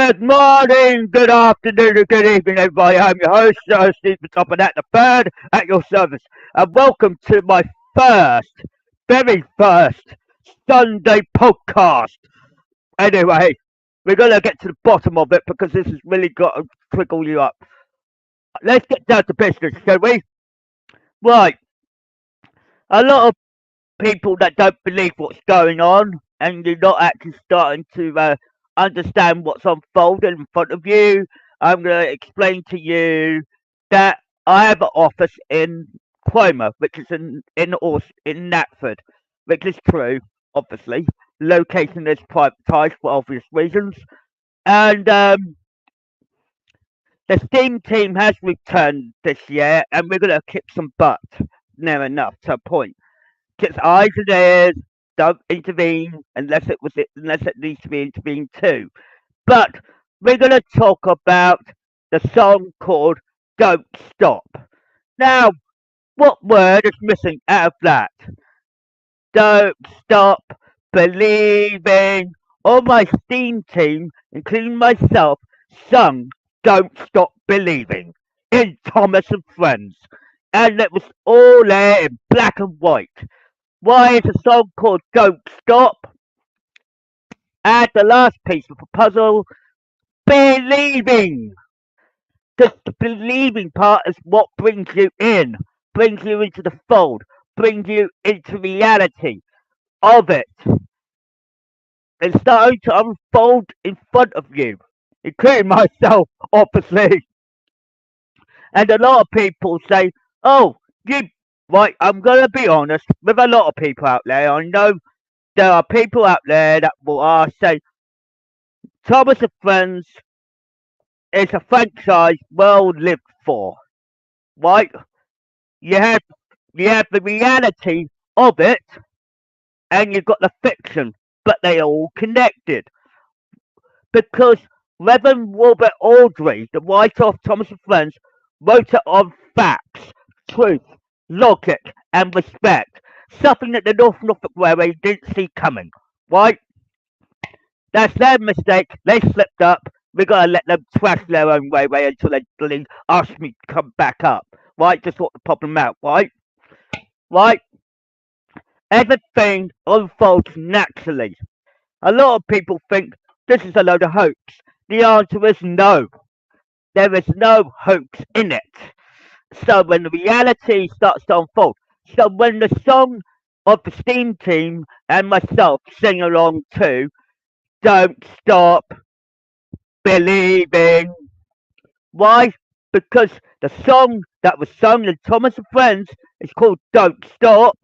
Good morning, good afternoon, and good evening, everybody. I'm your host, Stephen Topham at the third at your service. And welcome to my very first Sunday podcast. Anyway, we're going to get to the bottom of it because this has really got to trickle you up. Let's get down to business, shall we? Right, a lot of people that don't believe what's going on and you're not actually starting to understand what's unfolding in front of you. I'm going to explain to you that I have an office in Cromer, which is in Knapford, which is true, obviously. Location is privatised for obvious reasons. And the steam team has returned this year, and we're going to kick some butt near enough to a point. Just eyes and ears, don't intervene unless it needs to be intervened too. But we're gonna talk about the song called Don't Stop. Now, what word is missing out of that? Don't stop believing. All my steam team, including myself, sung Don't Stop Believing in Thomas and Friends. And it was all there in black and white. Why is a song called Don't Stop? Add the last piece of the puzzle, believing. The believing part is what brings you in, brings you into the fold, brings you into reality of it. It's starting to unfold in front of you, including myself, obviously. And a lot of people say, oh, you, right, I'm going to be honest with a lot of people out there. I know there are people out there that will say, Thomas and Friends is a franchise well lived for, right? You have the reality of it, and you've got the fiction, but they are all connected because Reverend Robert Aldry, the writer of Thomas and Friends, wrote it on facts, truth, logic, and respect. Something that the Norfolk Railway didn't see coming, right? That's their mistake. They slipped up. We gotta let them trash their own railway until they bloody ask me to come back up, right? To sort the problem out, right? Right? Everything unfolds naturally. A lot of people think this is a load of hoax. The answer is no. There is no hoax in it. So when the reality starts to unfold, so when the song of the steam team and myself sing along too, don't stop believing. Why? Because the song that was sung in Thomas and Friends is called Don't Stop,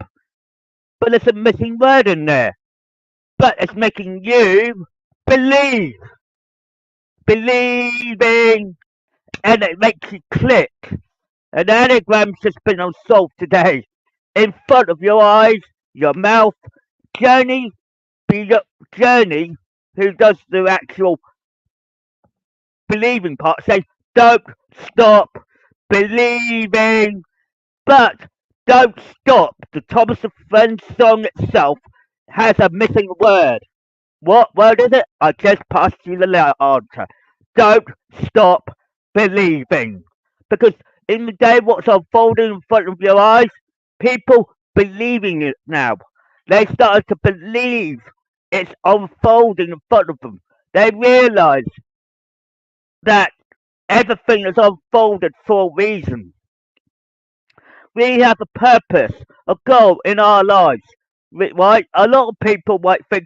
but there's a missing word in there. But it's making you believe. Believing. And it makes you click. An anagram's just been unsolved today. In front of your eyes, your mouth. Journey, Journey, who does the actual believing part, say, don't stop believing. But don't stop. The Thomas and Friends song itself has a missing word. What word is it? I just passed you the answer. Don't stop believing. Because in the day, what's unfolding in front of your eyes, people believing it now. They started to believe it's unfolding in front of them. They realise that everything is unfolded for a reason. We have a purpose, a goal in our lives, right? A lot of people might think,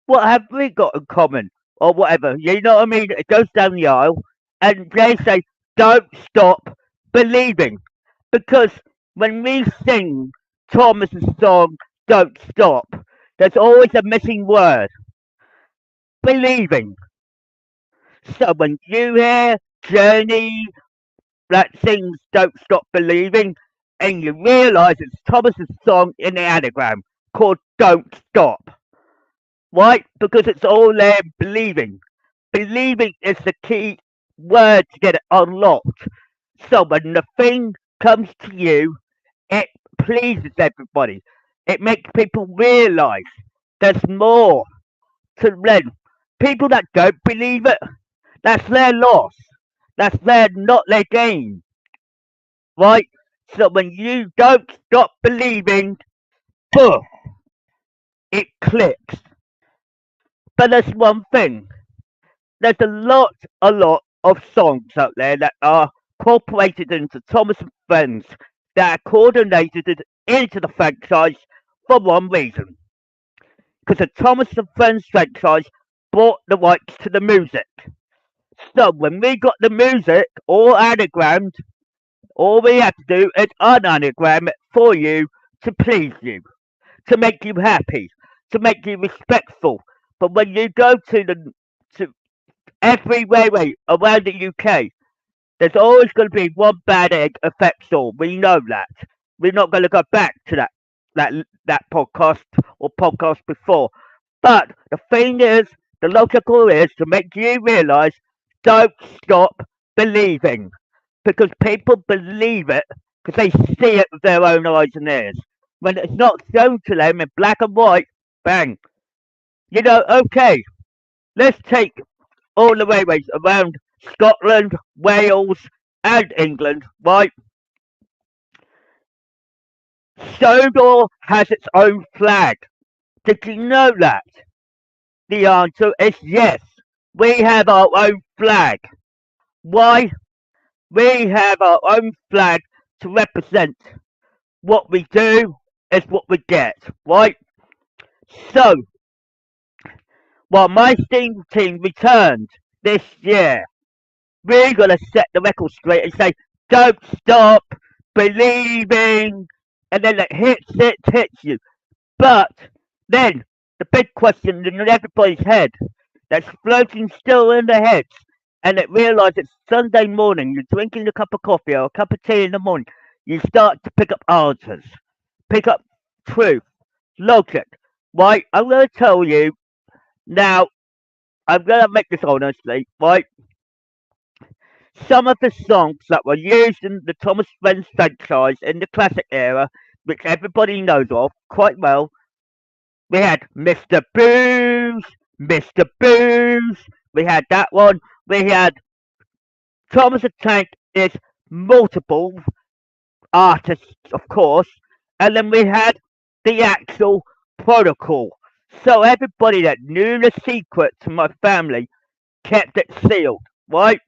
what have we got in common? Or whatever, you know what I mean? It goes down the aisle, and they say, don't stop believing. Because when we sing Thomas's song, Don't Stop, there's always a missing word, believing. So when you hear Journey that sings Don't Stop Believing, and you realise it's Thomas's song in the anagram called Don't Stop. Why? Because it's all there believing. Believing is the key word to get it unlocked. So when the thing comes to you, it pleases everybody. It makes people realise there's more to learn. People that don't believe it, That's their loss. That's not their gain, right? So when you don't stop believing, poof, it clicks. But there's one thing. There's a lot of songs out there that are incorporated into Thomas and Friends that are coordinated into the franchise for one reason. Because the Thomas and Friends franchise bought the rights to the music. So when we got the music all anagrammed, all we have to do is unanagram it for you to please you, to make you happy, to make you respectful. But when you go to every railway around the UK, there's always going to be one bad egg affects all. We know that. We're not going to go back to that that podcast or podcast before. But the thing is, the logical is to make you realise, don't stop believing, because people believe it because they see it with their own eyes and ears. When it's not shown to them in black and white, bang. Okay, let's take all the railways around Scotland, Wales, and England, right? Sodor has its own flag. Did you know that? The answer is yes. We have our own flag. Why? We have our own flag to represent what we do is what we get, right? So, while my steam team returned this year, we're going to set the record straight and say, don't stop believing. And then it hits you. But then the big question in everybody's head that's floating still in their heads, and it realises it's Sunday morning, you're drinking a cup of coffee or a cup of tea in the morning, you start to pick up answers, pick up truth, logic. Right? I'm going to tell you now, I'm going to make this honestly, right? Some of the songs that were used in the Thomas Friends franchise in the classic era, which everybody knows of quite well, we had Mr. Booze, Mr. Booze, we had that one, we had Thomas the Tank is multiple artists, of course, and then we had the actual protocol. So everybody that knew the secret to my family kept it sealed, right?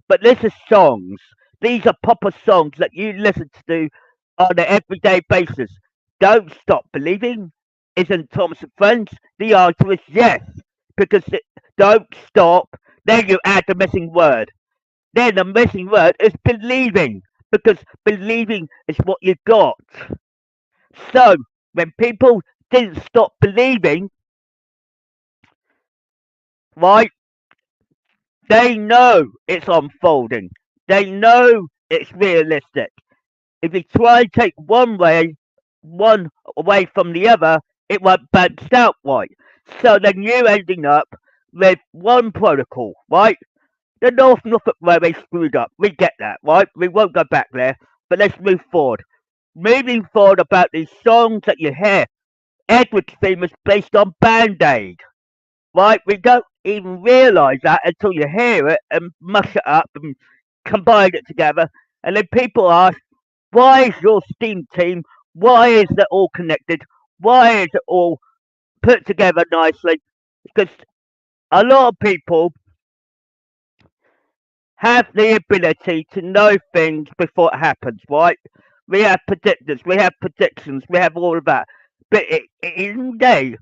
But this is songs. These are proper songs that you listen to on an everyday basis. Don't stop believing. Isn't Thomas and Friends? The answer is yes. Because don't stop. Then you add the missing word. Then the missing word is believing. Because believing is what you got. So when people didn't stop believing, right, they know it's unfolding. They know it's realistic. If you try and take one away from the other, it won't balance out right. So then you're ending up with one protocol, right? The Norfolk Railway screwed up. We get that, right? We won't go back there, but let's move forward. Moving forward about these songs that you hear, Edward's theme is based on Band-Aid, right? We don't even realise that until you hear it and mush it up and combine it together. And then people ask, why is your Steam team, why is it all connected? Why is it all put together nicely? Because a lot of people have the ability to know things before it happens, right? We have predictors, we have predictions, we have all of that. But in the day,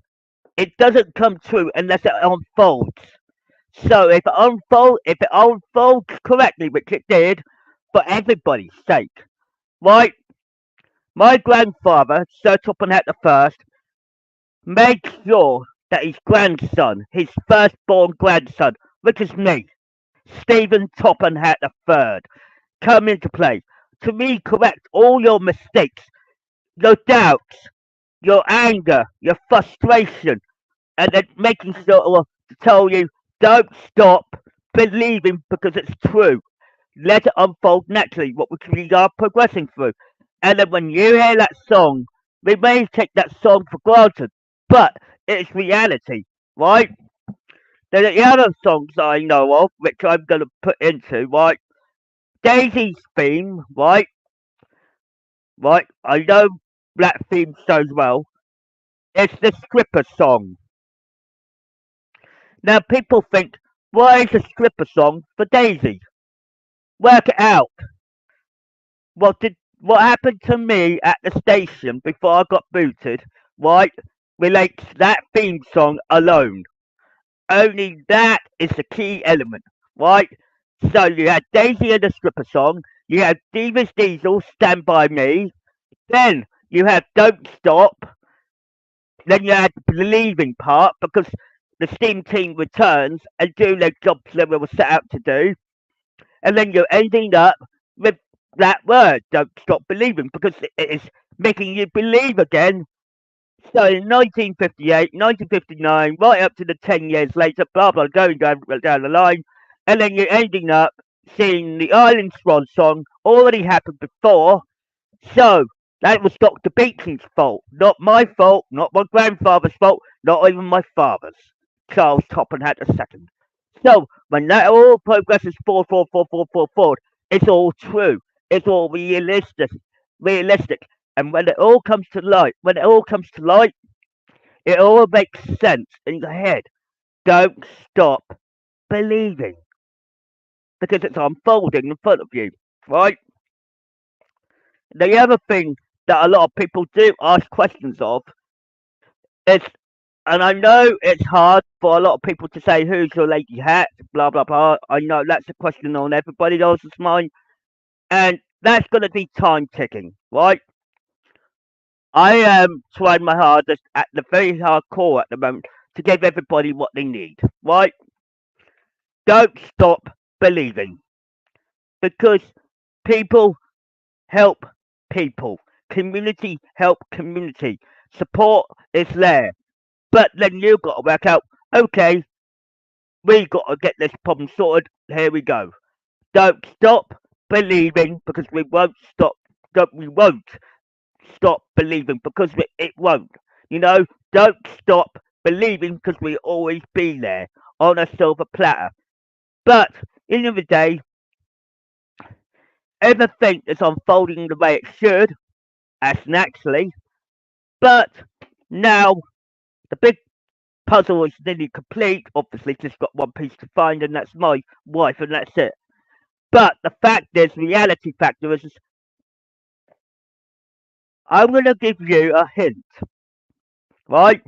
it doesn't come true unless it unfolds. So if it unfolds correctly, which it did, for everybody's sake, right? My grandfather, Sir Topham Hatt the First, made sure that his grandson, his firstborn grandson, which is me, Stephen Topham Hatt the Third, come into play to correct all your mistakes, your doubts, your anger, your frustration, and then making sure to tell you, don't stop believing because it's true. Let it unfold naturally, what we are progressing through. And then when you hear that song, we may take that song for granted, but it's reality, right? Then the other songs I know of, which I'm going to put into, right? Daisy's theme, right? Right? I know that theme so well. It's the stripper song. Now people think, why is a stripper song for Daisy? Work it out. What happened to me at the station before I got booted, right, relates to that theme song alone. Only that is the key element, right? So you had Daisy and the stripper song, you had Divas Diesel, Stand By Me, then you had Don't Stop, then you had the believing part because the steam team returns and do their jobs they were set out to do, and then you're ending up with that word, don't stop believing, because it is making you believe again. So in 1958, 1959, right up to the 10 years later, blah, blah, going down the line, and then you're ending up seeing the Island Swan song already happened before. So that was Dr. Beaton's fault, not my fault, not my grandfather's fault, not even my father's. Charles Topham had a second. So when that all progresses forward, it's all true. It's all realistic. And when it all comes to light, it all makes sense in your head. Don't stop believing because it's unfolding in front of you, right? The other thing that a lot of people do ask questions of is, and I know it's hard for a lot of people to say, who's your lady hat, blah, blah, blah. I know that's a question on everybody else's mind. And that's going to be time ticking, right? I am trying my hardest at the very hardcore at the moment to give everybody what they need, right? Don't stop believing because people help people. Community help community. Support is there. But then you've got to work out, okay, we got to get this problem sorted. Here we go. Don't stop believing because we won't stop believing because it won't. You know, don't stop believing because we always be there on a silver platter. But in the end of the day, everything is unfolding the way it should, as naturally. But now the big puzzle is nearly complete. Obviously, just got one piece to find, and that's my wife, and that's it. But the fact is, reality factor is, I'm going to give you a hint, right?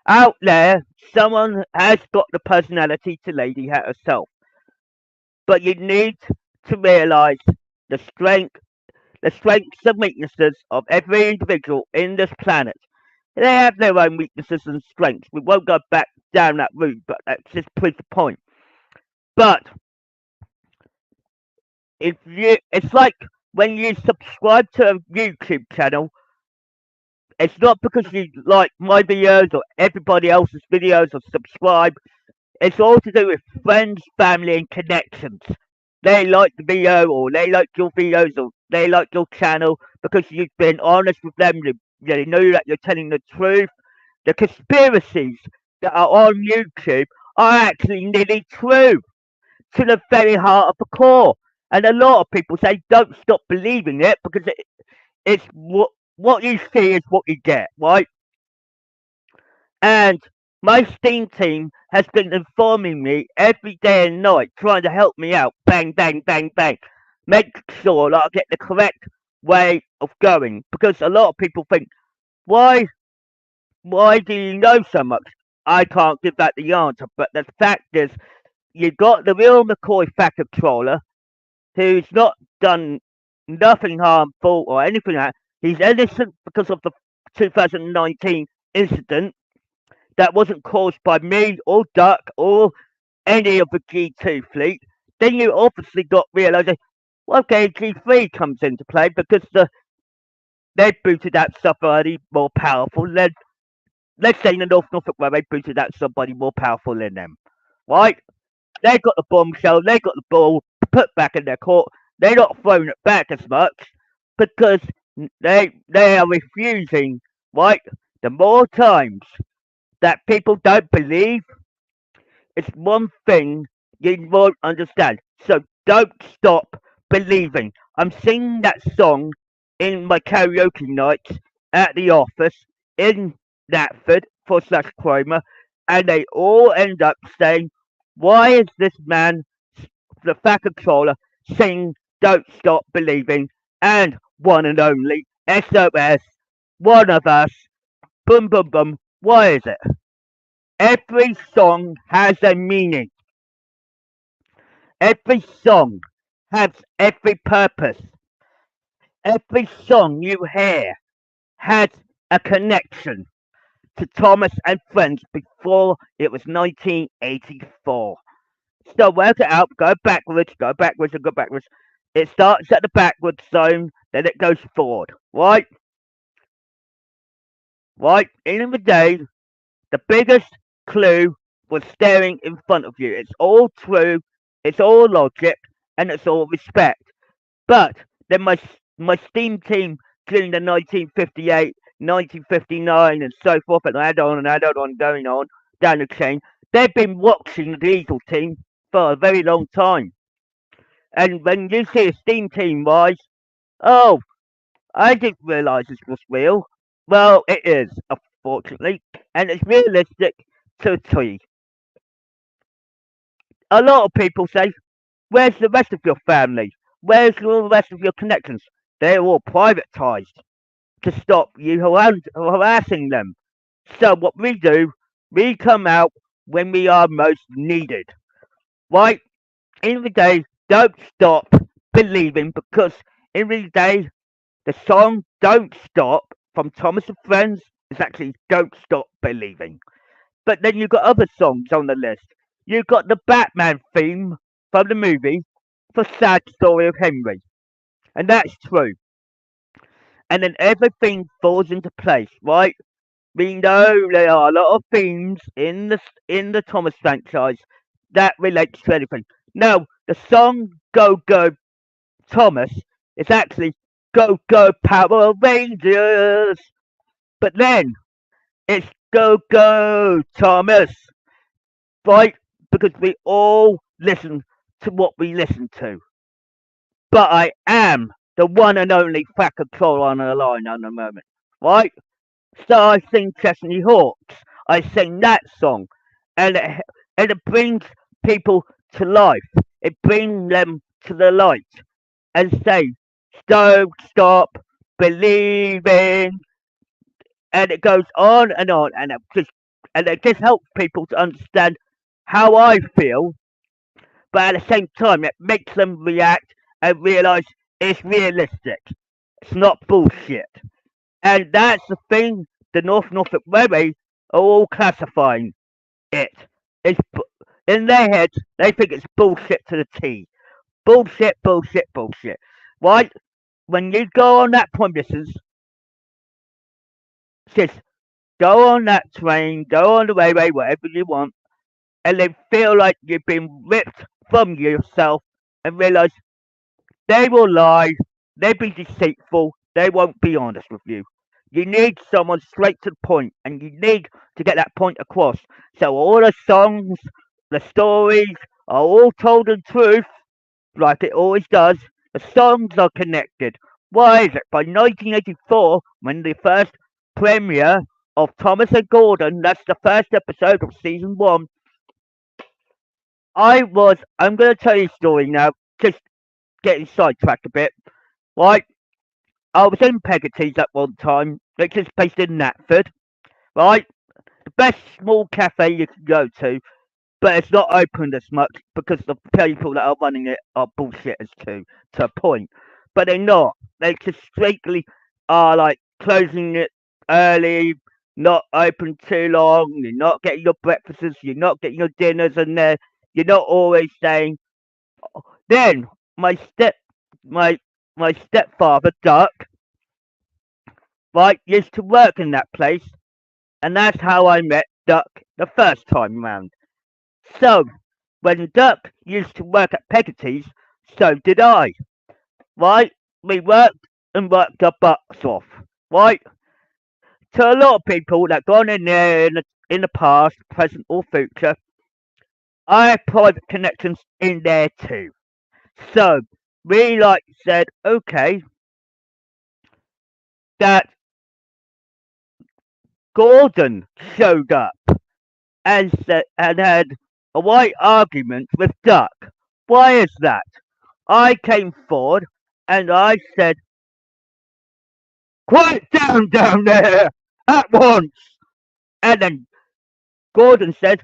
Out there, someone has got the personality to Lady Hat herself, but you need to realise the strength, the strengths and weaknesses of every individual in this planet. They have their own weaknesses and strengths. We won't go back down that route, but that just proves the point. But it's like when you subscribe to a YouTube channel, it's not because you like my videos or everybody else's videos or subscribe. It's all to do with friends, family, and connections. They like the video, or they like your videos, or they like your channel because you've been honest with them. They know that you're telling the truth. The conspiracies that are on YouTube are actually nearly true to the very heart of the core. And a lot of people say don't stop believing it because it's what you see is what you get, right? And my Steam team has been informing me every day and night, trying to help me out. Bang, bang, bang, bang. Make sure that I get the correct way of going. Because a lot of people think, why why do you know so much? I can't give that the answer. But the fact is, you've got the real McCoy fact controller who's not done nothing harmful or anything like that. He's innocent because of the 2019 incident that wasn't caused by me or Duck or any of the G2 fleet. Then you obviously got realizing, well, okay, G3 comes into play because they booted out somebody more powerful than, let's say, in the Norfolk where they booted out somebody more powerful than them, right? They got the bombshell, they got the ball put back in their court. They're not throwing it back as much because they are refusing, right? The more times that people don't believe, It's one thing you won't understand. So don't stop believing. I'm singing that song in my karaoke nights at the office in Natford for slash Cromer, and they all end up saying, "Why is this man, the fat controller, singing Don't Stop Believing?" And one and only SOS, one of us, boom, boom, boom. Why is it? Every song has a meaning. Every song has every purpose. Every song you hear has a connection to Thomas and Friends before it was 1984. So work it out, go backwards, and go backwards. It starts at the backwards zone, then it goes forward. Right? Right? In the day, the biggest clue was staring in front of you. It's all true, it's all logic, and it's all respect. But then my steam team during the 1958, 1959, and so forth, and add on, going on down the chain, they've been watching the Eagle team for a very long time. And when you see a steam team rise, oh, I didn't realise this was real. Well, it is, unfortunately, and it's realistic to a T. A lot of people say, "Where's the rest of your family? Where's all the rest of your connections?" They're all privatised to stop you harassing them. So what we do, we come out when we are most needed. Right? In the day, don't stop believing, because in the day, the song Don't Stop from Thomas and Friends is actually Don't Stop Believing. But then you've got other songs on the list. You've got the Batman theme from the movie for Sad Story of Henry. And that's true. And then everything falls into place, right? We know there are a lot of themes in the Thomas franchise that relates to anything. Now, the song Go Go Thomas is actually Go Go Power Rangers. But then it's Go Go Thomas, right? Because we all listen to what we listen to. But I am the one and only Fat Control on the line at the moment, right? So I sing Chesney Hawks. I sing that song, and it brings people to life. It brings them to the light and say, "Don't stop believing." And it goes on, and it just helps people to understand how I feel, but at the same time, it makes them react and realize it's realistic. It's not bullshit. And that's the thing the Norfolk Railway are all classifying it. It's in their heads, they think it's bullshit to the T. Bullshit, bullshit, bullshit. Right? When you go on that premises, just go on that train, go on the railway, whatever you want, and then feel like you've been ripped from yourself and realize they will lie, they'll be deceitful, they won't be honest with you. You need someone straight to the point, and you need to get that point across. So all the songs, the stories are all told in truth, like it always does. The songs are connected. Why is it? By 1984, when the first premiere of Thomas and Gordon, that's the first episode of season one, I'm going to tell you a story now, just getting sidetracked a bit, right? I was in Peggotty's at one time, which is based in Natford, right? The best small cafe you can go to, but it's not open as much because the people that are running it are bullshitters to a point. But they're not. They just strictly are like closing it early, not open too long. You're not getting your breakfasts. You're not getting your dinners in there. You're not always staying. Then my step my my stepfather Duck, right, used to work in that place, and that's how I met Duck the first time round. So when Duck used to work at Peggotty's, so did I. Right? We worked and worked our butts off. Right? To a lot of people that gone in there in the past, present or future, I have private connections in there too. So we said, okay, that Gordon showed up and said and had a white argument with Duck. Why is that? I came forward and I said, quiet down there at once. And then Gordon said,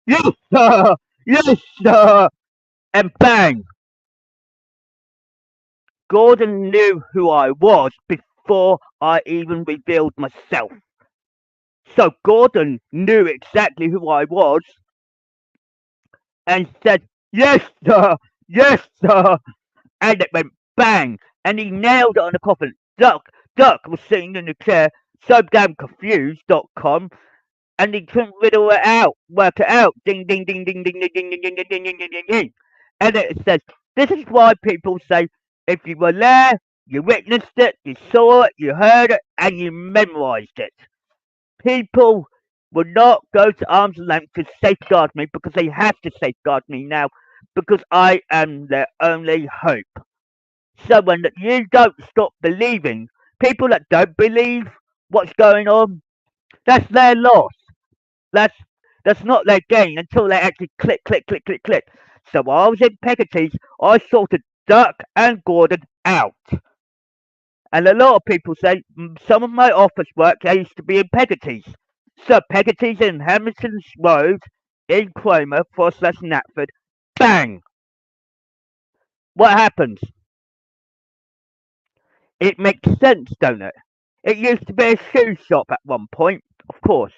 yes, sir, yes, sir. And bang, Gordon knew who I was before I even revealed myself. So Gordon knew exactly who I was and said, yes, sir, yes, sir. And it went bang. And he nailed it on the coffin. Duck was sitting in the chair, so damn confused.com, and he couldn't riddle it out, work it out. Ding, ding, ding, ding, ding, ding, ding, ding, ding, ding, ding, ding, ding, ding. And it says, this is why people say, if you were there, you witnessed it, you saw it, you heard it, and you memorized it. People will not go to arm's length to safeguard me because they have to safeguard me now because I am their only hope. So when you don't stop believing, people that don't believe what's going on, that's their loss. That's that's not their gain until they actually click, click, click, click, click. So while I was in Pegasus, I sorted Duck and Gordon out. And a lot of people say some of my office work I used to be in Pegasus. So Pegasus in Hamilton's Road in Cromer, / Knapford, bang! What happens? It makes sense, don't it? It used to be a shoe shop at one point, of course,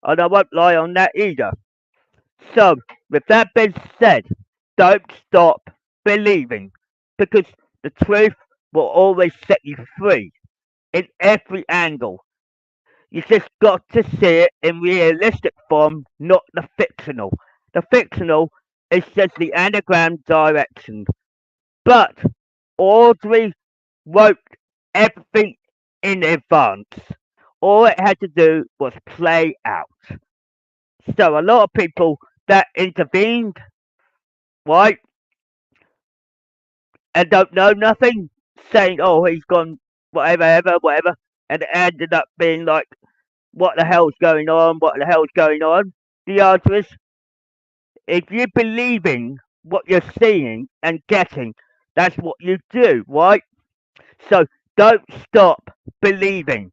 and I won't lie on that either. So, with that being said, don't stop believing because the truth will always set you free in every angle. You just got to see it in realistic form, not the fictional. The fictional is just the anagram direction. But Audrey wrote everything in advance. All it had to do was play out. So a lot of people that intervened, right, and don't know nothing, saying, oh, he's gone, whatever, and it ended up being like, what the hell's going on? What the hell's going on? The answer is, if you're believing what you're seeing and getting, that's what you do, right? So don't stop believing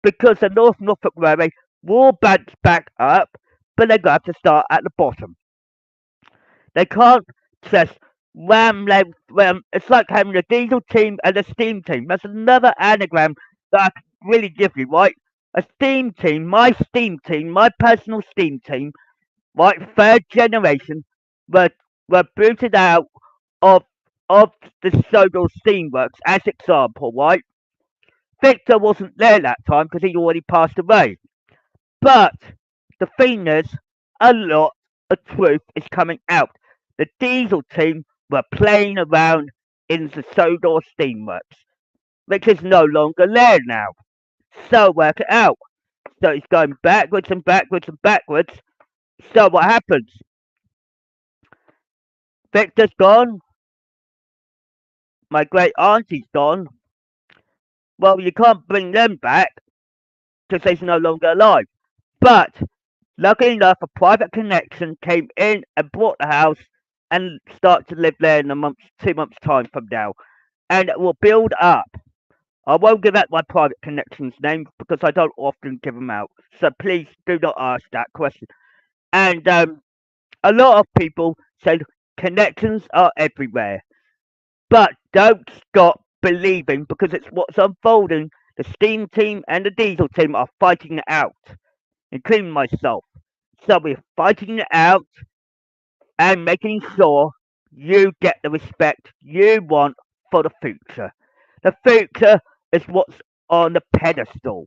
because the North Norfolk Railway will bounce back up, but they're going to have to start at the bottom. They can't just ram. It's like having a diesel team and a steam team. That's another anagram that I can really give you, right? A steam team, my personal steam team, right? Third generation, were were booted out of of the Sodor Steamworks as example, right? Victor wasn't there that time because he'd already passed away. But the thing is, a lot of truth is coming out. The diesel team were playing around in the Sodor Steamworks, which is no longer there now. So work it out. So it's going backwards and backwards and backwards. So what happens? Victor's gone. My great auntie's gone. Well, you can't bring them back because they're no longer alive. But luckily enough, a private connection came in and bought the house and start to live there in 2 months' time from now. And it will build up. I won't give out my private connection's name because I don't often give them out. So please do not ask that question. And a lot of people said connections are everywhere. But don't stop believing because it's what's unfolding. The steam team and the diesel team are fighting it out, including myself. So we're fighting it out and making sure you get the respect you want for the future. The future is what's on the pedestal.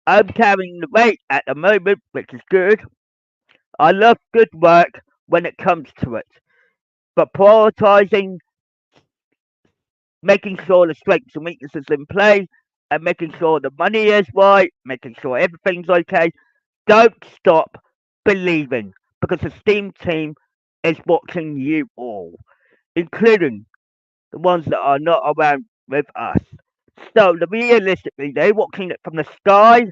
I'm carrying the weight at the moment, which is good. I love good work when it comes to it. But prioritizing, making sure the strengths and weaknesses in play, and making sure the money is right, making sure everything's okay. Don't stop believing because the Steam team is watching you all, including the ones that are not around with us. So, realistically, they're watching it from the sky,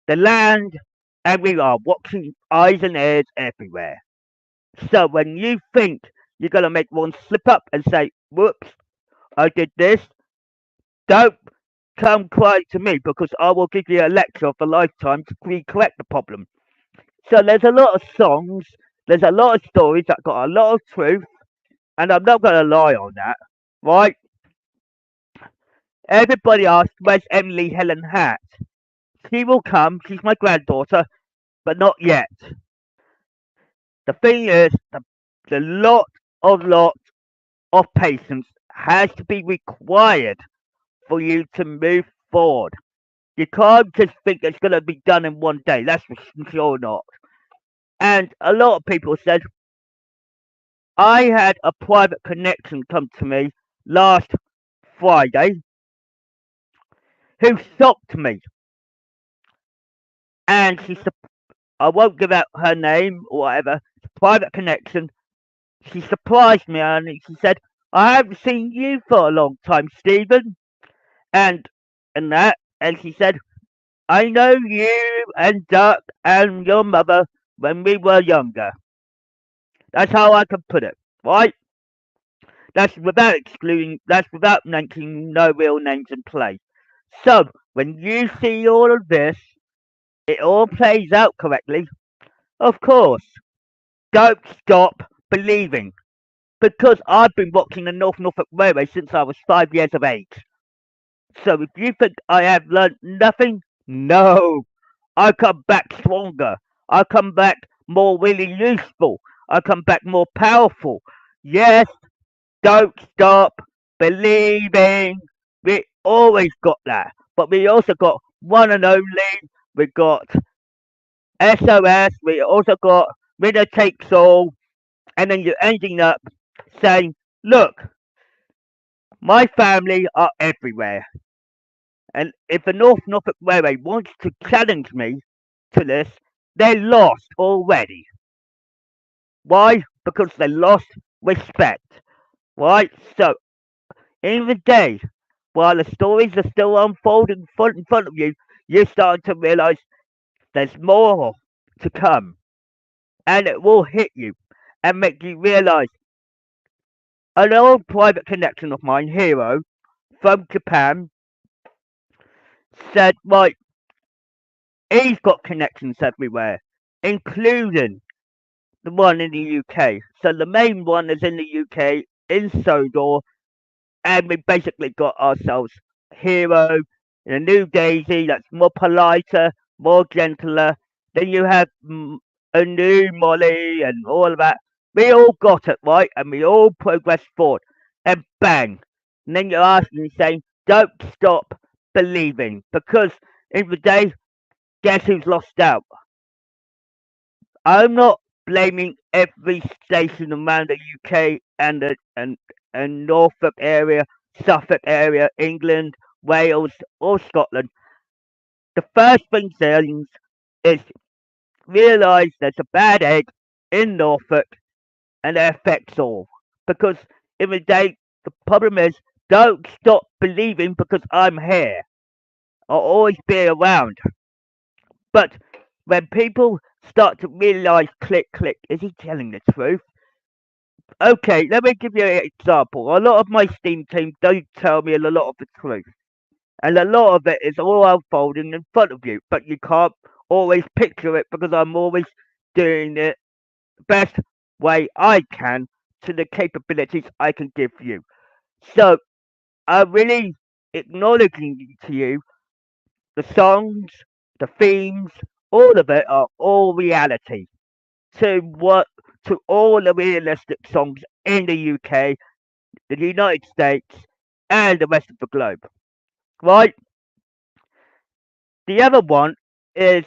the land, and we are watching eyes and ears everywhere. So, when you think you're going to make one slip up and say, whoops, I did this, don't come crying to me because I will give you a lecture of a lifetime to correct the problem. So, there's a lot of songs, there's a lot of stories that got a lot of truth, and I'm not going to lie on that, right? Everybody asks, where's Emily Helen Hatt? She will come, she's my granddaughter, but not yet. The thing is, the lot of patience has to be required for you to move forward. You can't just think it's going to be done in one day. That's for sure not. And a lot of people said, I had a private connection come to me last Friday who shocked me. And I won't give out her name or whatever, private connection. She surprised me and she said, I haven't seen you for a long time, Stephen. And and she said, I know you and Duck and your mother when we were younger. That's how I can put it, right? That's without mentioning no real names in play. So, when you see all of this, it all plays out correctly. Of course, don't stop believing. Because I've been watching the Norfolk Railway since I was 5 years of age. So if you think I have learned nothing, no. I come back stronger. I come back more really useful. I come back more powerful. Yes, don't stop believing. We always got that. But we also got one and only. We got SOS. We also got winner takes all. And then you're ending up saying, look, my family are everywhere. And if the Norfolk Railway wants to challenge me to this, they're lost already. Why? Because they lost respect. Right? So, in the day, while the stories are still unfolding in front of you, you're starting to realize there's more to come. And it will hit you and make you realize an old private connection of mine, Hero, from Japan, said, right, he's got connections everywhere, including the one in the UK. So the main one is in the UK, in Sodor, and we basically got ourselves Hero and a new Daisy that's more politer, more gentler. Then you have a new Molly and all of that. We all got it right, and we all progressed forward. And bang! And then you're asking, saying, don't stop believing, because in the day, guess who's lost out? I'm not blaming every station around the UK and Norfolk area, Suffolk area, England, Wales, or Scotland. The first thing is realise there's a bad egg in Norfolk and it affects all. Because in the day, the problem is don't stop believing because I'm here. I'll always be around. But when people start to realise, click, click, is he telling the truth? Okay, let me give you an example. A lot of my Steam team don't tell me a lot of the truth. And a lot of it is all unfolding in front of you. But you can't always picture it because I'm always doing it the best way I can to the capabilities I can give you. So I'm really acknowledging to you the songs, the themes, all of it are all reality to what to all the realistic songs in the UK, the United States, and the rest of the globe. Right? The other one is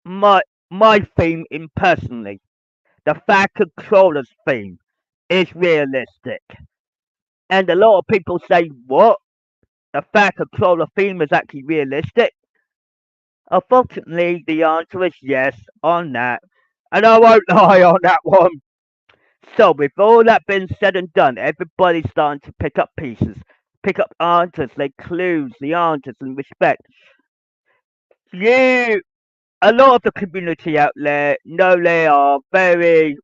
my my theme in personally. The Fat Controller's theme is realistic. And a lot of people say, what? The Fat Controller theme is actually realistic? Unfortunately, the answer is yes on that. And I won't lie on that one. So, with all that being said and done, everybody's starting to pick up pieces, pick up answers, like clues, the answers, and respect. You, a lot of the community out there know they are very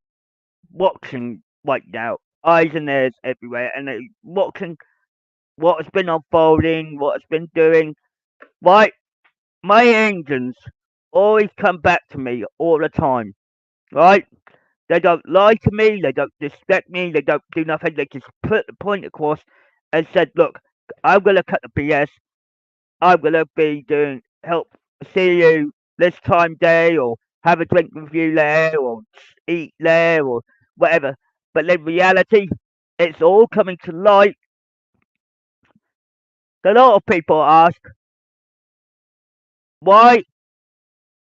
watching right now, eyes and ears everywhere, and they watching what has been unfolding, what has been doing. Right, my engines always come back to me all the time. Right, they don't lie to me, they don't disrespect me, they don't do nothing. They just put the point across and said, "Look, I'm gonna cut the BS. I'm gonna be doing help see you this time day, or have a drink with you there, or eat there, or whatever." But in reality, it's all coming to light. A lot of people ask why,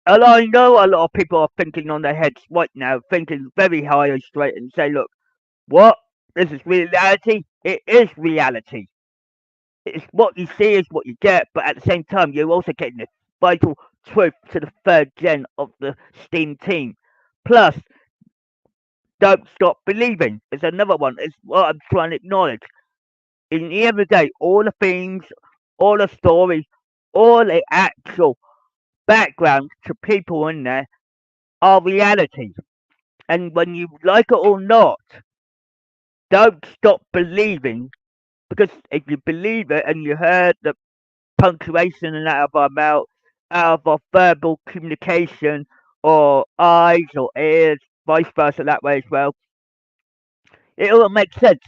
and I know a lot of people are thinking on their heads right now, thinking very high and straight, and say, "Look, what? This is reality? It is reality. It's what you see is what you get, but at the same time, you're also getting the vital truth to the third gen of the Steam team. Plus, don't stop believing. It's another one. It's what I'm trying to acknowledge. In the end of the day, all the themes, all the stories, all the actual backgrounds to people in there are reality. And when you like it or not, don't stop believing, because if you believe it and you heard the punctuation and out of our mouth, out of our verbal communication, or eyes or ears, vice versa that way as well, it all makes sense.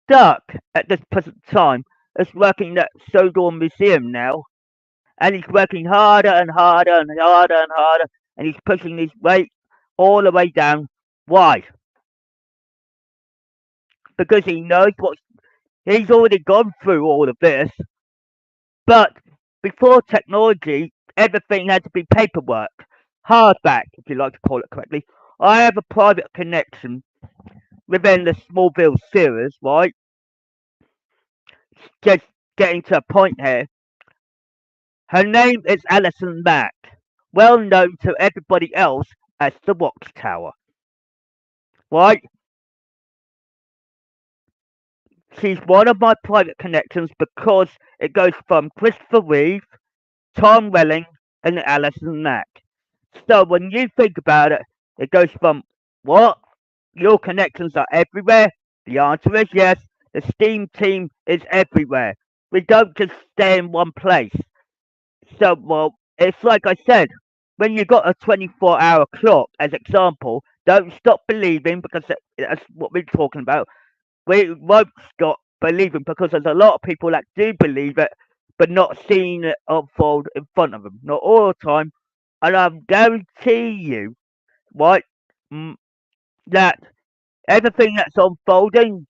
Duck, at this present time, is working at Sodor Museum now, and he's working harder and harder and harder and harder, and he's pushing his weight all the way down. Why? Because he knows what he's already gone through all of this. But before technology, everything had to be paperwork, hardback, if you like to call it correctly. I have a private connection within the Smallville series, right? Just getting to a point here. Her name is Alison Mack, well known to everybody else as the Watchtower, right? She's one of my private connections because it goes from Christopher Reeve, Tom Welling, and Alison Mack. So when you think about it, it goes from what? Your connections are everywhere? The answer is yes. The Steam team is everywhere. We don't just stay in one place. So, well, it's like I said, when you got a 24-hour clock, as example, don't stop believing, because that's what we're talking about. We won't stop believing because there's a lot of people that do believe it, but not seeing it unfold in front of them. Not all the time. And I guarantee you, right, mm, that everything that's unfolding.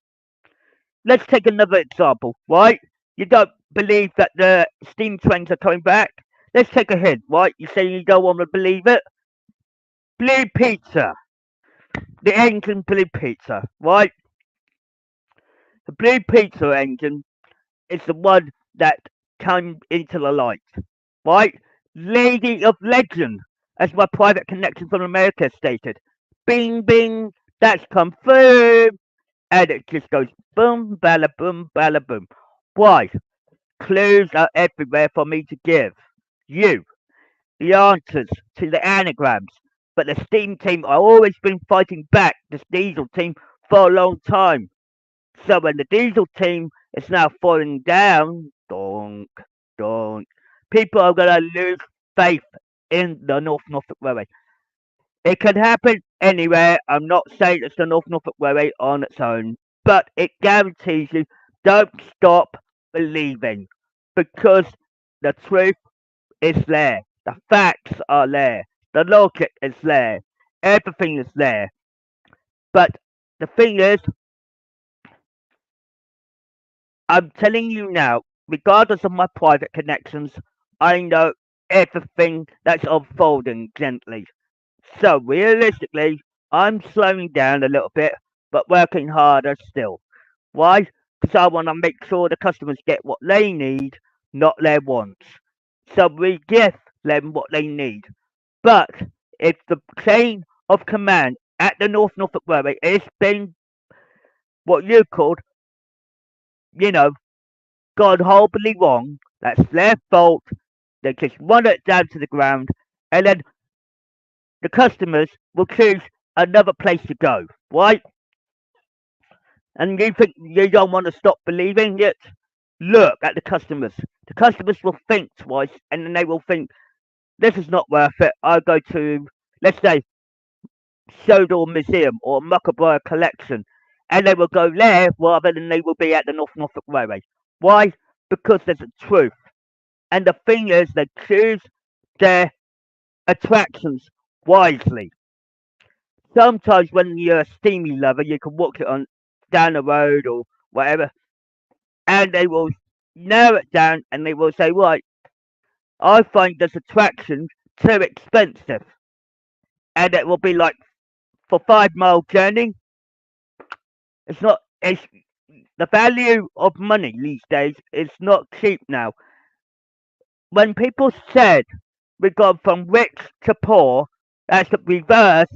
Let's take another example, right? You don't believe that the steam trains are coming back. Let's take a hint, right? You say you don't want to believe it. Blue pizza, the engine blue pizza, right? The blue pizza engine is the one that came into the light, right? Lady of Legend, as my private connection from America stated. Bing, bing, that's confirmed. And it just goes boom, balla boom, balla boom. Why? Clues are everywhere for me to give you the answers to the anagrams. But the Steam team have always been fighting back this Diesel team for a long time. So when the Diesel team is now falling down, donk, donk, people are going to lose faith in the North Norfolk Railway. It can happen anywhere. I'm not saying it's the North Norfolk Railway on its own, but it guarantees you don't stop believing, because the truth is there. The facts are there. The logic is there. Everything is there. But the thing is, I'm telling you now, regardless of my private connections, I know everything that's unfolding gently. So realistically, I'm slowing down a little bit, but working harder still. Why? Because I want to make sure the customers get what they need, not their wants. So we give them what they need. But if the chain of command at the North Norfolk Railway, it's been what you called, you know, gone horribly wrong. That's their fault. They just run it down to the ground, and then the customers will choose another place to go, right? And you think you don't want to stop believing it? Look at the customers. The customers will think twice, and then they will think, this is not worth it. I'll go to, let's say, Sodor Museum or Muckleburgh Collection, and they will go there rather than they will be at the North Norfolk Railway. Why? Because there's a truth. And the thing is, they choose their attractions wisely. Sometimes when you're a steamy lover, you can walk it on down the road or whatever, and they will narrow it down and they will say, right, I find this attraction too expensive. And it will be like for 5 mile journey, it's not it's the value of money these days is not cheap now. When people said we gone from rich to poor, that's the reverse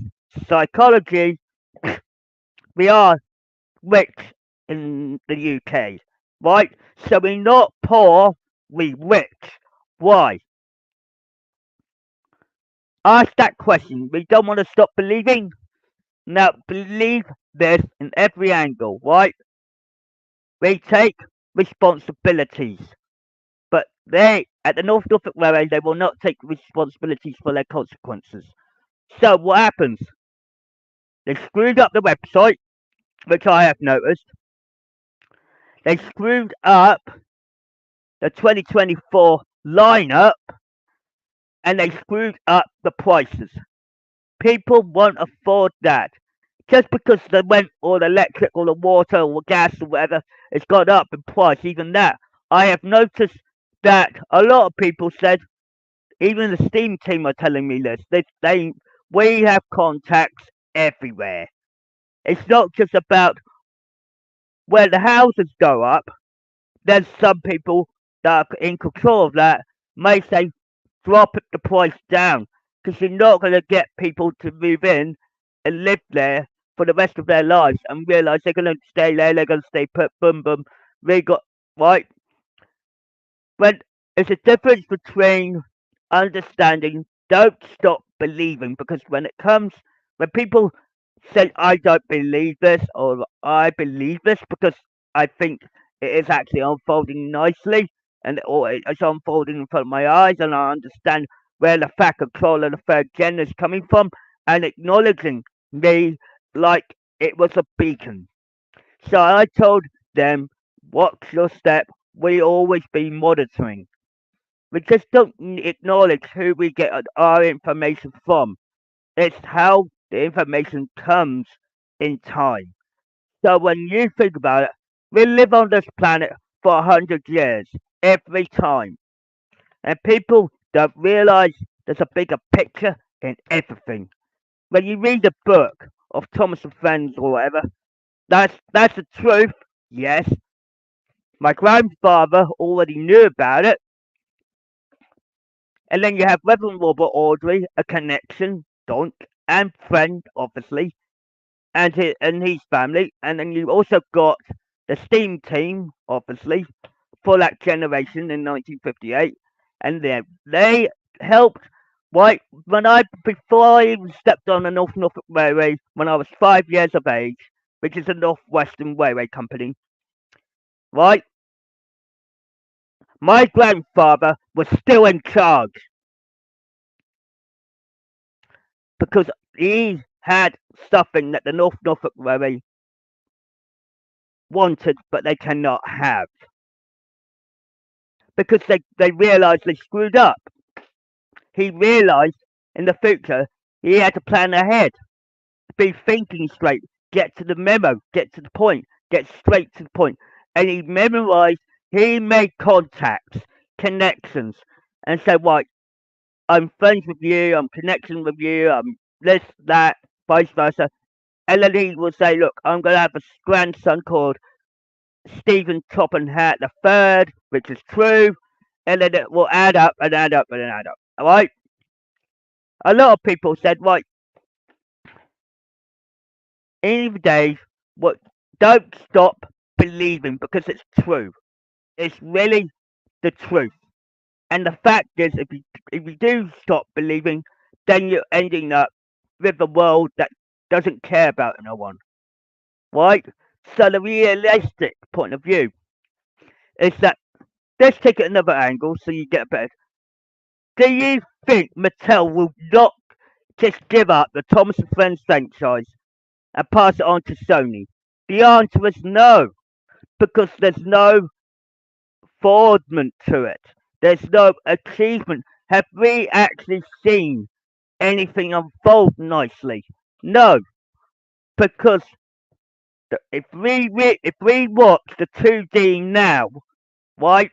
psychology. We are rich in the UK, right? So we're not poor, we rich. Why? Ask that question. We don't want to stop believing. Now believe this in every angle, right? We take responsibilities, but they at the North Norfolk Railway they will not take responsibilities for their consequences. So what happens? They screwed up the website, which I have noticed. They screwed up the 2024 lineup, and they screwed up the prices. People won't afford that. Just because the rent or the electric or the water or gas or whatever has gone up in price, even that. I have noticed that a lot of people said, even the Steam team are telling me this, we have contacts everywhere. It's not just about where the houses go up. There's some people that are in control of that may say drop the price down because you're not going to get people to move in and live there for the rest of their lives and realize they're going to stay there, they're going to stay put, boom, boom. We got, right? When it's a difference between understanding, don't stop believing because when people say, I don't believe this or I believe this because I think it is actually unfolding nicely or it's unfolding in front of my eyes and I understand where the fact control of the third gen is coming from and acknowledging me like it was a beacon. So I told them, watch your step. We always be monitoring. We just don't acknowledge who we get our information from. It's how the information comes in time. So when you think about it, we live on this planet for 100 years every time. And people don't realize there's a bigger picture in everything. When you read the book of Thomas and Friends or whatever, that's the truth. Yes, my grandfather already knew about it. And then you have Reverend Robert Audrey, a connection, don't, and friend, obviously, and his family. And then you also got the Steam team, obviously, for that generation in 1958. And they helped. Right when before I even stepped on the North Norfolk Railway when I was 5 years of age, which is a North Western Railway Company, right? My grandfather was still in charge because he had something that the North Norfolk Railway wanted, but they cannot have because they realised they screwed up. He realised in the future he had to plan ahead, be thinking straight, get to the memo, get to the point, get straight to the point. And he memorised, he made contacts, connections, and said, right, I'm friends with you, I'm connecting with you, I'm this, that, vice versa. And then he would say, look, I'm going to have a grandson called Stephen Topham Hatt the third, which is true. And then it will add up and add up and add up. All right? A lot of people said, right, any days, what don't stop believing because it's true. It's really the truth. And the fact is, if you do stop believing, then you're ending up with a world that doesn't care about no one, right? So the realistic point of view is that let's take it another angle so you get a better. Do you think Mattel will not just give up the Thomas and Friends franchise and pass it on to Sony? The answer is no, because there's no forwardment to it. There's no achievement. Have we actually seen anything unfold nicely? No, because if we watch the 2D now, right,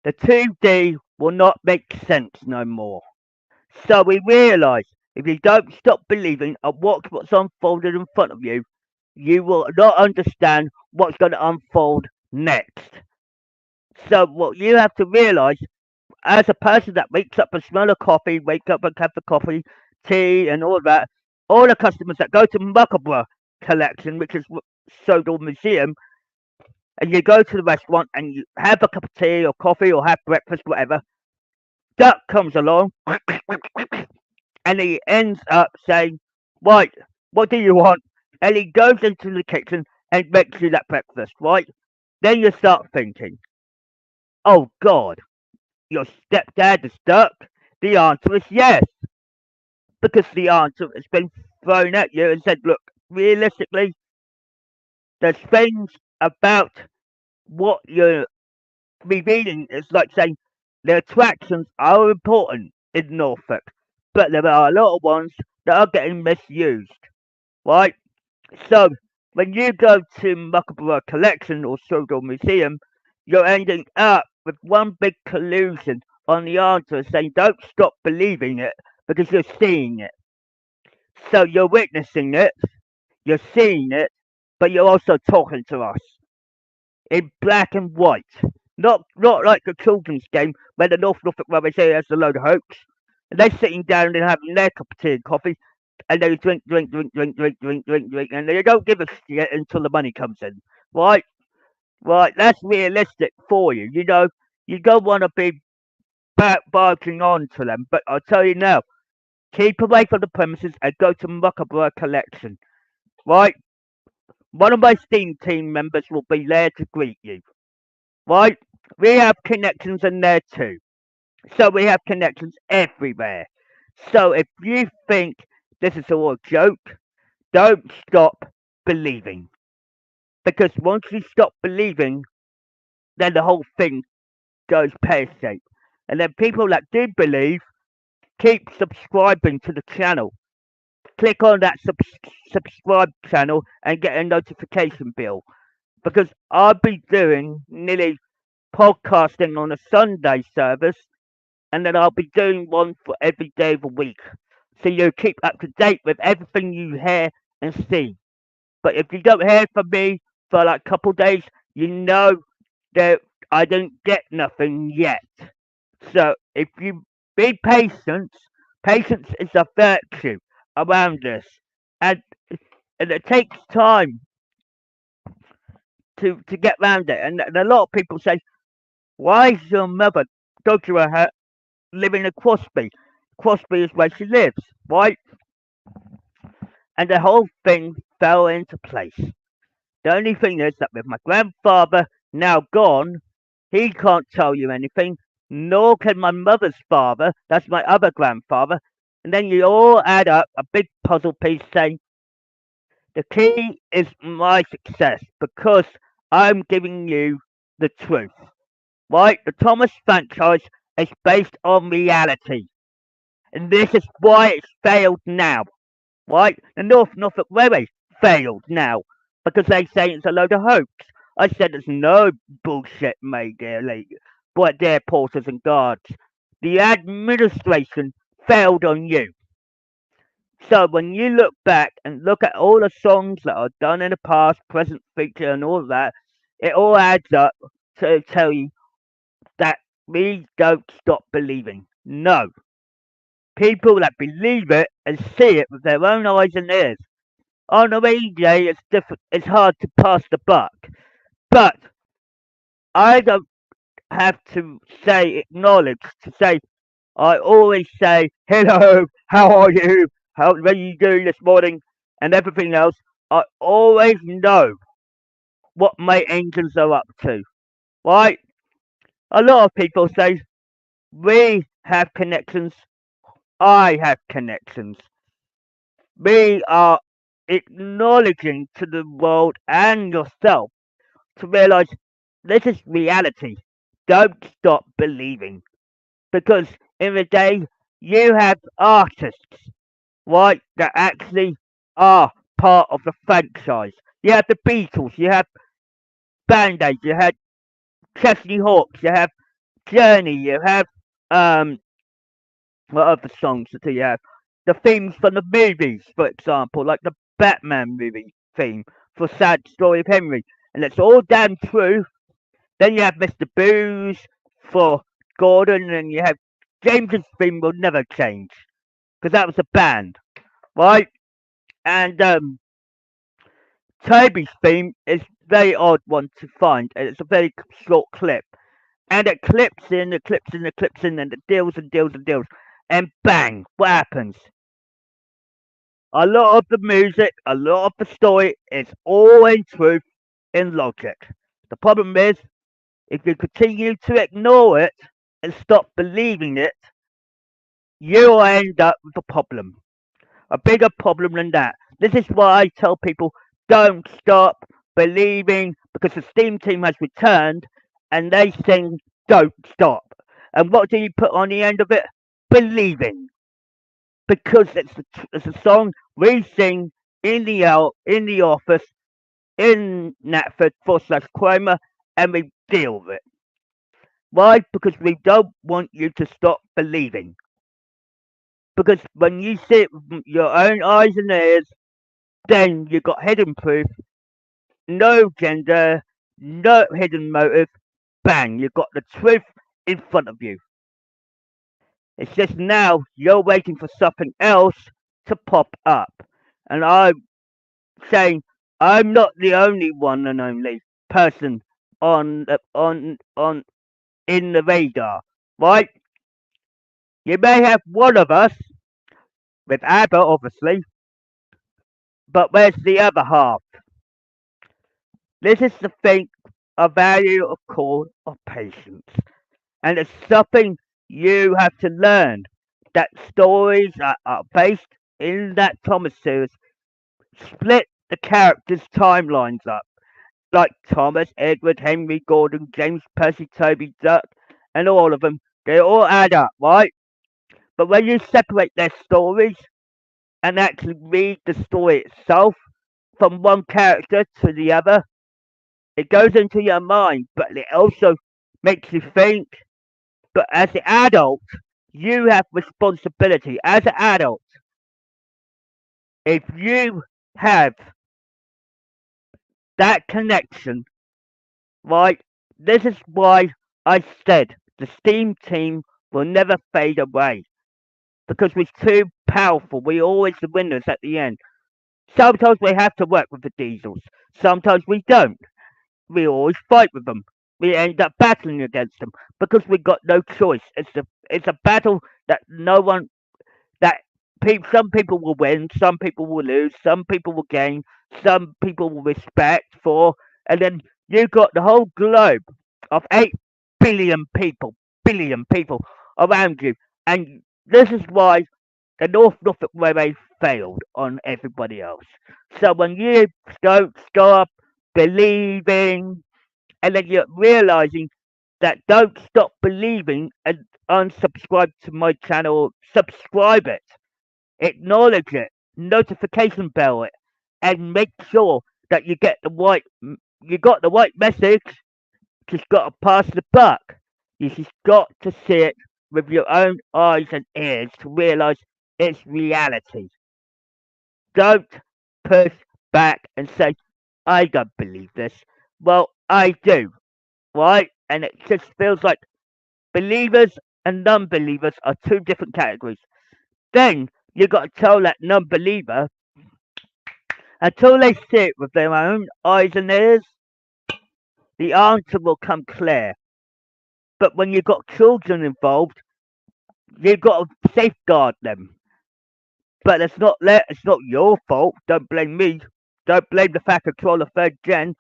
the 2D will not make sense no more. So we realise if you don't stop believing and watch what's unfolded in front of you, you will not understand what's going to unfold next. So what you have to realise, as a person that wakes up and smell of coffee, wake up and have the coffee, tea, and all that, all the customers that go to Muckabra Collection, which is Sodor Museum, and you go to the restaurant and you have a cup of tea or coffee or have breakfast, whatever, Duck comes along and he ends up saying, right, what do you want? And he goes into the kitchen and makes you that breakfast, right? Then you start thinking, oh God, your stepdad is Duck? The answer is yes, because the answer has been thrown at you and said, look, realistically, there's things about what you're revealing. It's like saying the attractions are important in Norfolk, but there are a lot of ones that are getting misused, right? So when you go to Muckaborough Collection or Sodor Museum, you're ending up with one big collusion on the answer saying don't stop believing it because you're seeing it. So you're witnessing it, you're seeing it, but you're also talking to us in black and white. Not like a children's game where the Norfolk Rubber say has a load of hoax. And they're sitting down and having their cup of tea and coffee and they drink, and they don't give a shit until the money comes in. Right? Right, that's realistic for you. You don't want to be barking on to them, but I'll tell you now, keep away from the premises and go to Muckaborough Collection. Right? One of my Steam team members will be there to greet you. Right? We have connections in there too. So we have connections everywhere. So if you think this is all a joke, don't stop believing. Because once you stop believing, then the whole thing goes pear shaped. And then people that do believe keep subscribing to the channel. Click on that subscribe channel and get a notification bill. Because I'll be doing nearly podcasting on a Sunday service, and then I'll be doing one for every day of the week. So you keep up to date with everything you hear and see. But if you don't hear from me for like a couple days, you know that I didn't get nothing yet. So if you be patient, patience is a virtue around this. And, and it takes time to get around it. And a lot of people say, why is your mother, go to her, living in Crosby? Crosby is where she lives, right? And the whole thing fell into place. The only thing is that with my grandfather now gone, he can't tell you anything, nor can my mother's father, that's my other grandfather. And then you all add up a big puzzle piece saying, the key is my success because I'm giving you the truth. Right? The Thomas franchise is based on reality. And this is why it's failed now. Right? The Norfolk Railway failed now because they say it's a load of hoax. I said it's no bullshit, mate, dear lady, but dear porters and guards. The administration failed on you. So when you look back and look at all the songs that are done in the past, present, future, and all that, it all adds up to tell you that we don't stop believing. No, People that believe it and see it with their own eyes and ears. On the media, it's different. It's hard to pass the buck, but I don't have to say acknowledge to say. I always say hello, how are you, how what are you doing this morning, and everything else. I always know what my angels are up to. Right? A lot of people say we have connections. I have connections. We are acknowledging to the world and yourself to realize this is reality. Don't stop believing. Because in the day, you have artists, right, that actually are part of the franchise. You have the Beatles, you have Band Aid, you have Chesney Hawks, you have Journey, you have, um, what other songs do you have? The themes from the movies, for example, like the Batman movie theme for Sad Story of Henry. And it's all damn true. Then you have Mr. Booze for Gordon, and you have James's theme will never change because that was a band, right? And Toby's theme is very odd one to find, and it's a very short clip, and it clips in, it clips in, it clips in, and it deals and deals and deals, and bang, what happens? A lot of the music, a lot of the story is all in truth, in logic. The problem is, if you continue to ignore it and stop believing it, you'll end up with a problem. A bigger problem than that. This is why I tell people don't stop believing because the Steam team has returned and they sing don't stop. And what do you put on the end of it? Believing. Because it's a song we sing in the office in Natford / Cromer and we deal with it. Why? Because we don't want you to stop believing. Because when you see it with your own eyes and ears, then you got hidden proof, no gender, no hidden motive. Bang, you got the truth in front of you. It's just now you're waiting for something else to pop up. And I'm saying I'm not the only one and only person on in the radar, right? You may have one of us with ABBA, obviously, but where's the other half? This is the thing, a value of call of patience. And it's something you have to learn. That stories that are based in that Thomas series split the characters' timelines up. Like Thomas, Edward, Henry, Gordon, James, Percy, Toby, Duck, and all of them. They all add up, right? But when you separate their stories and actually read the story itself from one character to the other, it goes into your mind, but it also makes you think. But as an adult, you have responsibility. As an adult, if you have that connection, right? This is why I said the Steam team will never fade away because we're too powerful. We're always the winners at the end. Sometimes we have to work with the Diesels. Sometimes we don't. We always fight with them. We end up battling against them because we got no choice. It's a battle that no one that some people will win, some people will lose, some people will gain, some people will respect for, and then you got the whole globe of 8 billion people around you, and this is why the North Norfolk Railway failed on everybody else. So when you don't stop believing, and then you're realizing that don't stop believing and unsubscribe to my channel, subscribe it, acknowledge it, notification bell it, and make sure that you got the right message. Just got to pass the buck. You just got to see it with your own eyes and ears to realize it's reality. Don't push back and say, I don't believe this. Well, I do, right? And it just feels like believers and non believers are two different categories. Then you got to tell that non-believer until they see it with their own eyes and ears, the answer will come clear. But when you've got children involved, you've got to safeguard them. But it's not your fault. Don't blame me. Don't blame the fact control of third gen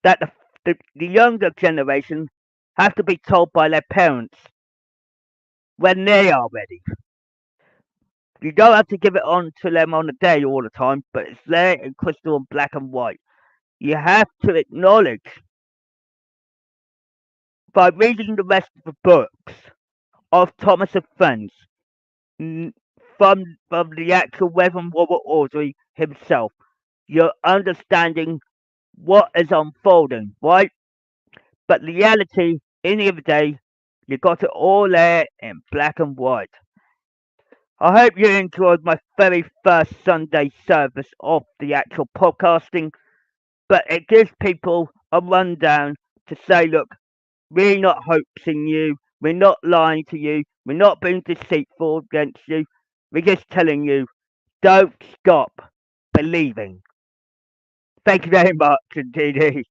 that the younger generation have to be told by their parents when they are ready. You don't have to give it on to them on the day all the time, but it's there in crystal and black and white. You have to acknowledge by reading the rest of the books of Thomas and Friends n- from the actual Reverend Robert Audrey himself, you're understanding what is unfolding, right? But the reality, in the other day, you got it all there in black and white. I hope you enjoyed my very first Sunday service of the actual podcasting, but it gives people a rundown to say, look, we're not hoaxing you, we're not lying to you, we're not being deceitful against you, we're just telling you, don't stop believing. Thank you very much indeed.